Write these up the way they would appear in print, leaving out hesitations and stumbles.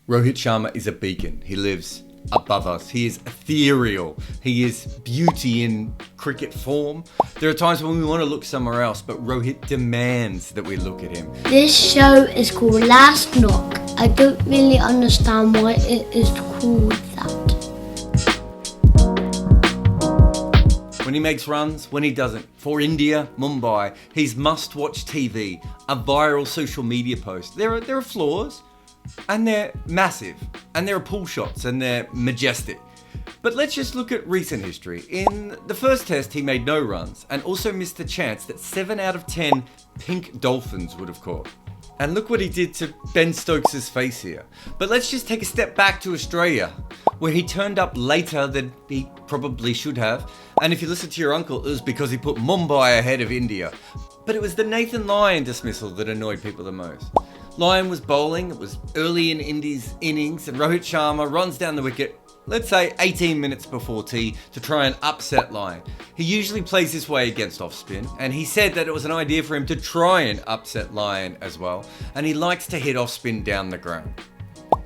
Rohit Sharma is a beacon. He lives above us. He is ethereal. He is beauty in cricket form. There are times when we want to look somewhere else, but Rohit demands that we look at him. This show is called Last Knock. I don't really understand why it is called that. When he makes runs, when he doesn't. For India, Mumbai, he's must-watch TV, a viral social media post. There are flaws, and they're massive, and there are pull shots, and they're majestic. But let's just look at recent history. In the first test, he made no runs, and also missed a chance that 7 out of 10 pink dolphins would have caught. And look what he did to Ben Stokes' face here. But let's just take a step back to Australia, where he turned up later than he probably should have. And if you listen to your uncle, it was because he put Mumbai ahead of India. But it was the Nathan Lyon dismissal that annoyed people the most. Lyon was bowling, it was early in India's innings, and Rohit Sharma runs down the wicket, let's say 18 minutes before tea, to try and upset Lyon. He usually plays this way against off spin, and he said that it was an idea for him to try and upset Lyon as well, and he likes to hit off spin down the ground.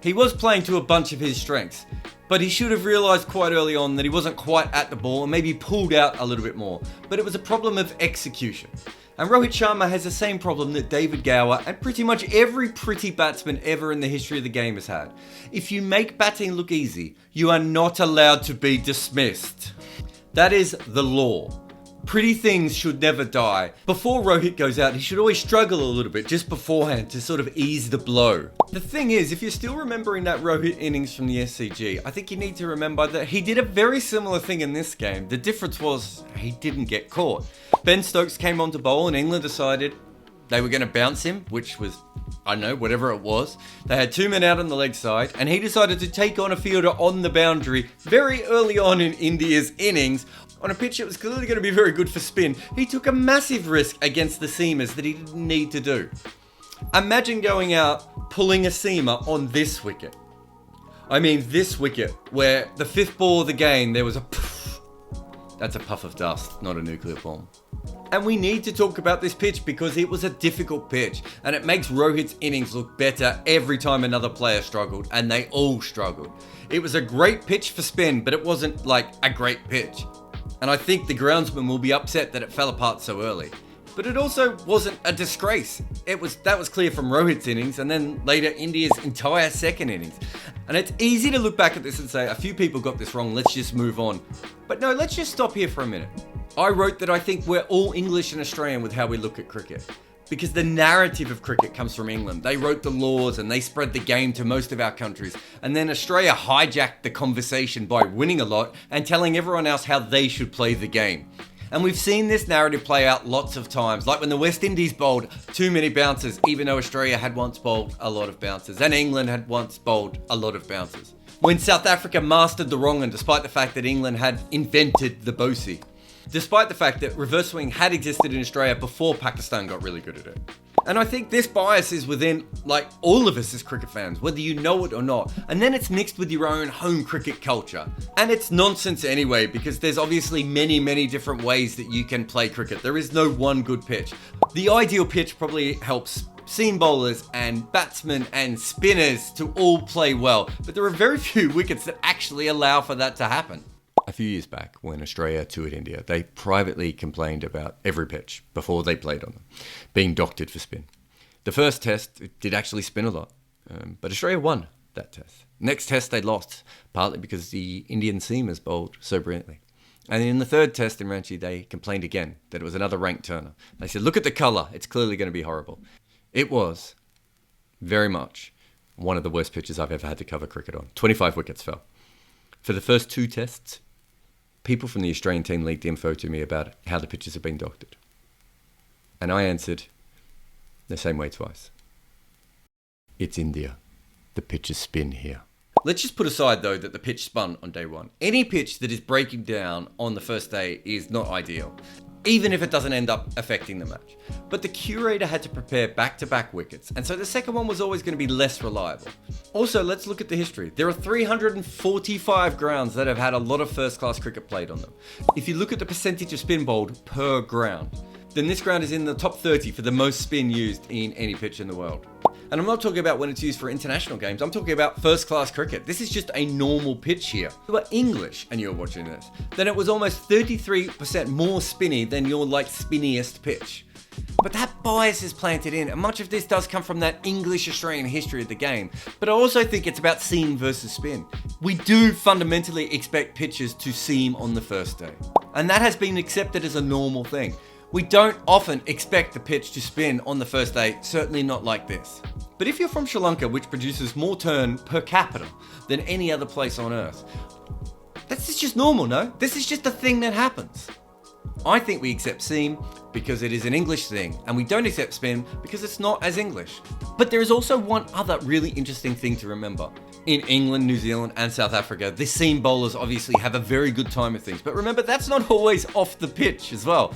He was playing to a bunch of his strengths, but he should have realised quite early on that he wasn't quite at the ball and maybe pulled out a little bit more. But it was a problem of execution. And Rohit Sharma has the same problem that David Gower and pretty much every pretty batsman ever in the history of the game has had. If you make batting look easy, you are not allowed to be dismissed. That is the law. Pretty things should never die. Before Rohit goes out, he should always struggle a little bit just beforehand to sort of ease the blow. The thing is, if you're still remembering that Rohit innings from the SCG, I think you need to remember that he did a very similar thing in this game. The difference was he didn't get caught. Ben Stokes came on to bowl and England decided they were going to bounce him, which was, I don't know, whatever it was. They had 2 men out on the leg side, and he decided to take on a fielder on the boundary very early on in India's innings. On a pitch that was clearly going to be very good for spin, he took a massive risk against the seamers that he didn't need to do. Imagine going out, pulling a seamer on this wicket. I mean this wicket, where the 5th ball of the game, there was a puff. That's a puff of dust, not a nuclear bomb. And we need to talk about this pitch because it was a difficult pitch, and it makes Rohit's innings look better every time another player struggled, and they all struggled. It was a great pitch for spin, but it wasn't like a great pitch. And I think the groundsman will be upset that it fell apart so early. But it also wasn't a disgrace. That was clear from Rohit's innings, and then later India's entire second innings. And it's easy to look back at this and say, a few people got this wrong, let's just move on. But no, let's just stop here for a minute. I wrote that I think we're all English and Australian with how we look at cricket. Because the narrative of cricket comes from England. They wrote the laws and they spread the game to most of our countries. And then Australia hijacked the conversation by winning a lot and telling everyone else how they should play the game. And we've seen this narrative play out lots of times, like when the West Indies bowled too many bouncers, even though Australia had once bowled a lot of bouncers, and England had once bowled a lot of bouncers. When South Africa mastered the wrong end, despite the fact that England had invented the bosey. Despite the fact that reverse swing had existed in Australia before Pakistan got really good at it. And I think this bias is within, like, all of us as cricket fans, whether you know it or not. And then it's mixed with your own home cricket culture. And it's nonsense anyway, because there's obviously many, many different ways that you can play cricket. There is no one good pitch. The ideal pitch probably helps seam bowlers and batsmen and spinners to all play well. But there are very few wickets that actually allow for that to happen. A few years back, when Australia toured India, they privately complained about every pitch before they played on them being doctored for spin. The first test, it did actually spin a lot, but Australia won that test. Next test, they lost, partly because the Indian seamers bowled so brilliantly. And in the third test in Ranchi, they complained again that it was another rank turner. They said, look at the colour, it's clearly going to be horrible. It was very much one of the worst pitches I've ever had to cover cricket on. 25 wickets fell. For the first 2 tests, people from the Australian team leaked info to me about how the pitches have been doctored. And I answered the same way twice. It's India. The pitches spin here. Let's just put aside, though, that the pitch spun on day one. Any pitch that is breaking down on the first day is not ideal, even if it doesn't end up affecting the match. But the curator had to prepare back-to-back wickets, and so the second one was always going to be less reliable. Also, let's look at the history. There are 345 grounds that have had a lot of first-class cricket played on them. If you look at the percentage of spin bowled per ground, then this ground is in the top 30 for the most spin used in any pitch in the world. And I'm not talking about when it's used for international games. I'm talking about first-class cricket. This is just a normal pitch here. If you were English and you're watching this, then it was almost 33% more spinny than your spinniest pitch. But that bias is planted in, and much of this does come from that English-Australian history of the game. But I also think it's about seam versus spin. We do fundamentally expect pitches to seam on the first day. And that has been accepted as a normal thing. We don't often expect the pitch to spin on the first day, certainly not like this. But if you're from Sri Lanka, which produces more turn per capita than any other place on earth, this is just normal, no? This is just a thing that happens. I think we accept seam because it is an English thing, and we don't accept spin because it's not as English. But there is also one other really interesting thing to remember. In England, New Zealand, and South Africa, the seam bowlers obviously have a very good time of things. But remember, that's not always off the pitch as well.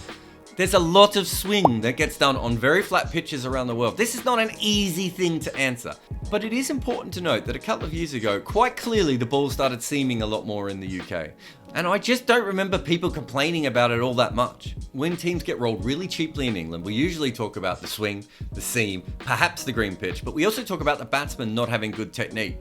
There's a lot of swing that gets done on very flat pitches around the world. This is not an easy thing to answer. But it is important to note that a couple of years ago, quite clearly the ball started seaming a lot more in the UK. And I just don't remember people complaining about it all that much. When teams get rolled really cheaply in England, we usually talk about the swing, the seam, perhaps the green pitch, but we also talk about the batsman not having good technique.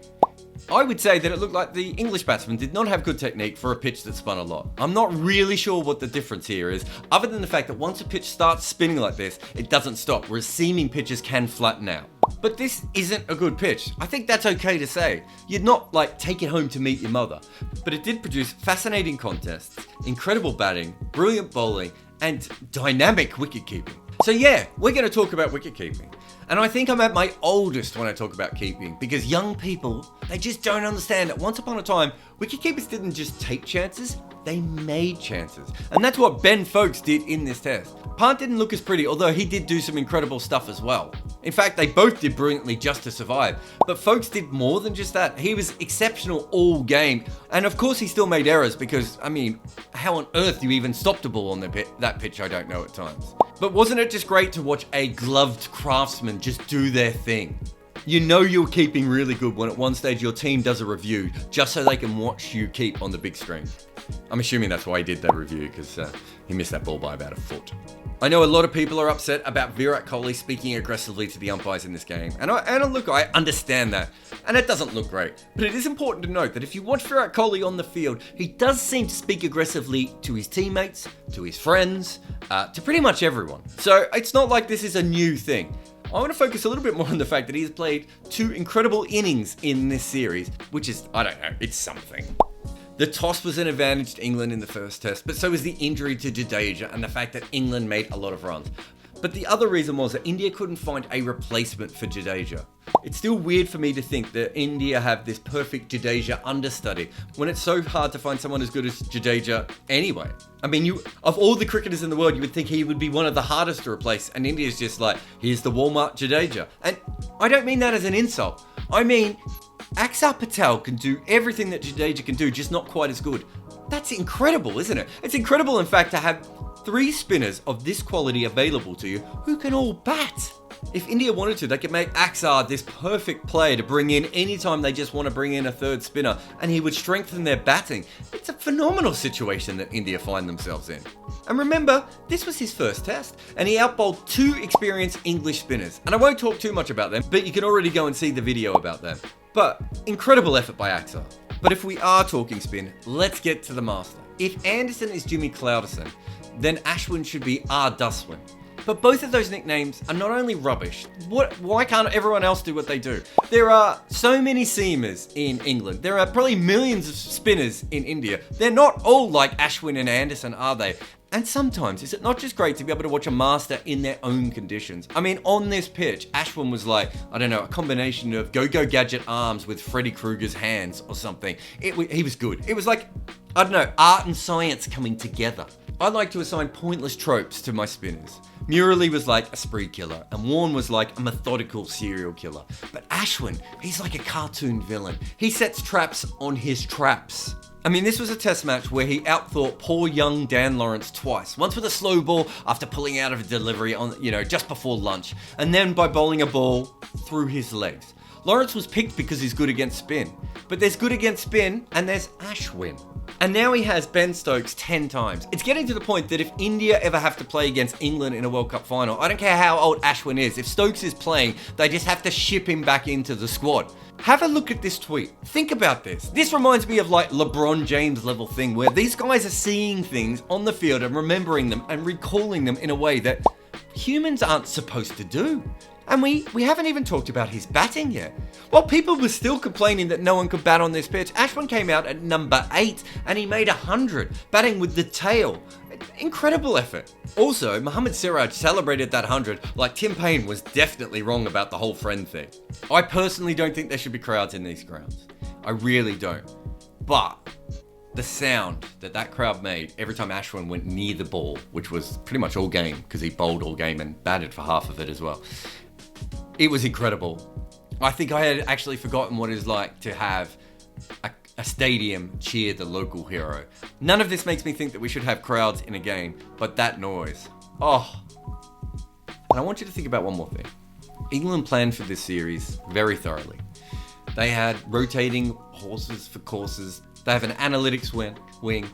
I would say that it looked like the English batsmen did not have good technique for a pitch that spun a lot. I'm not really sure what the difference here is, other than the fact that once a pitch starts spinning like this, it doesn't stop, whereas seaming pitches can flatten out. But this isn't a good pitch. I think that's okay to say. You'd not take it home to meet your mother. But it did produce fascinating contests, incredible batting, brilliant bowling, and dynamic wicketkeeping. So yeah, we're going to talk about wicketkeeping. And I think I'm at my oldest when I talk about keeping, because young people, they just don't understand that once upon a time, wicketkeepers didn't just take chances, they made chances. And that's what Ben Foakes did in this test. Pant didn't look as pretty, although he did do some incredible stuff as well. In fact, they both did brilliantly just to survive. But Foakes did more than just that. He was exceptional all game. And of course he still made errors because, how on earth do you even stop the ball on that pitch, I don't know at times. But wasn't it just great to watch a gloved craftsman just do their thing? You know you're keeping really good when at one stage your team does a review just so they can watch you keep on the big screen. I'm assuming that's why he did that review, because he missed that ball by about a foot. I know a lot of people are upset about Virat Kohli speaking aggressively to the umpires in this game. And look, I understand that. And it doesn't look great. But it is important to note that if you watch Virat Kohli on the field, he does seem to speak aggressively to his teammates, to his friends, to pretty much everyone. So it's not like this is a new thing. I want to focus a little bit more on the fact that he has played 2 incredible innings in this series, which is, I don't know, it's something. The toss was an advantage to England in the first test, but so was the injury to Jadeja and the fact that England made a lot of runs. But the other reason was that India couldn't find a replacement for Jadeja. It's still weird for me to think that India have this perfect Jadeja understudy when it's so hard to find someone as good as Jadeja anyway. Of all the cricketers in the world, you would think he would be one of the hardest to replace, and India's just here's the Walmart Jadeja. And I don't mean that as an insult. I mean, Axar Patel can do everything that Jadeja can do, just not quite as good. That's incredible, isn't it? It's incredible, in fact, to have 3 spinners of this quality available to you who can all bat. If India wanted to, they could make Axar this perfect player to bring in anytime they just want to bring in a 3rd spinner, and he would strengthen their batting. It's a phenomenal situation that India find themselves in. And remember, this was his first test, and he outbowled 2 experienced English spinners. And I won't talk too much about them, but you can already go and see the video about them. But incredible effort by Axar. But if we are talking spin, let's get to the master. If Anderson is Jimmy Clouderson, then Ashwin should be R. Duswin. But both of those nicknames are not only rubbish. Why can't everyone else do what they do? There are so many seamers in England. There are probably millions of spinners in India. They're not all like Ashwin and Anderson, are they? And sometimes, is it not just great to be able to watch a master in their own conditions? on this pitch, Ashwin was a combination of Go-Go Gadget arms with Freddy Krueger's hands or something. He was good. It was art and science coming together. I like to assign pointless tropes to my spinners. Murali was like a spree killer, and Warne was like a methodical serial killer. But Ashwin, he's like a cartoon villain. He sets traps on his traps. This was a test match where he outthought poor young Dan Lawrence twice. Once with a slow ball after pulling out of a delivery on, just before lunch, and then by bowling a ball through his legs. Lawrence was picked because he's good against spin. But there's good against spin, and there's Ashwin. And now he has Ben Stokes 10 times. It's getting to the point that if India ever have to play against England in a World Cup final, I don't care how old Ashwin is, if Stokes is playing, they just have to ship him back into the squad. Have a look at this tweet. Think about this. This reminds me of like LeBron James level thing where these guys are seeing things on the field and remembering them and recalling them in a way that humans aren't supposed to do. And we haven't even talked about his batting yet. While people were still complaining that no one could bat on this pitch, Ashwin came out at number 8 and he made 100, batting with the tail. Incredible effort. Also, Mohammad Siraj celebrated that 100 like Tim Payne was definitely wrong about the whole friend thing. I personally don't think there should be crowds in these grounds. I really don't. But the sound that crowd made every time Ashwin went near the ball, which was pretty much all game because he bowled all game and batted for half of it as well. It was incredible. I think I had actually forgotten what it's like to have a stadium cheer the local hero. None of this makes me think that we should have crowds in a game, but that noise. Oh. And I want you to think about one more thing. England planned for this series very thoroughly. They had rotating horses for courses. They have an analytics wing.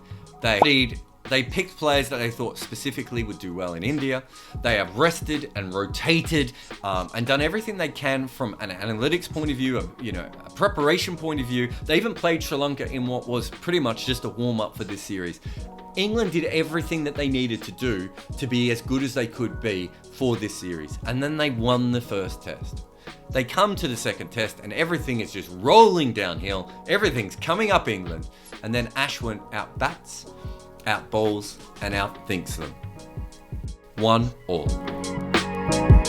They picked players that they thought specifically would do well in India. They have rested and rotated and done everything they can from an analytics point of view, a preparation point of view. They even played Sri Lanka in what was pretty much just a warm-up for this series. England did everything that they needed to do to be as good as they could be for this series. And then they won the first test. They come to the second test and everything is just rolling downhill. Everything's coming up England. And then Ashwin out-bats, out-bowls, and out-thinks them. 1-1.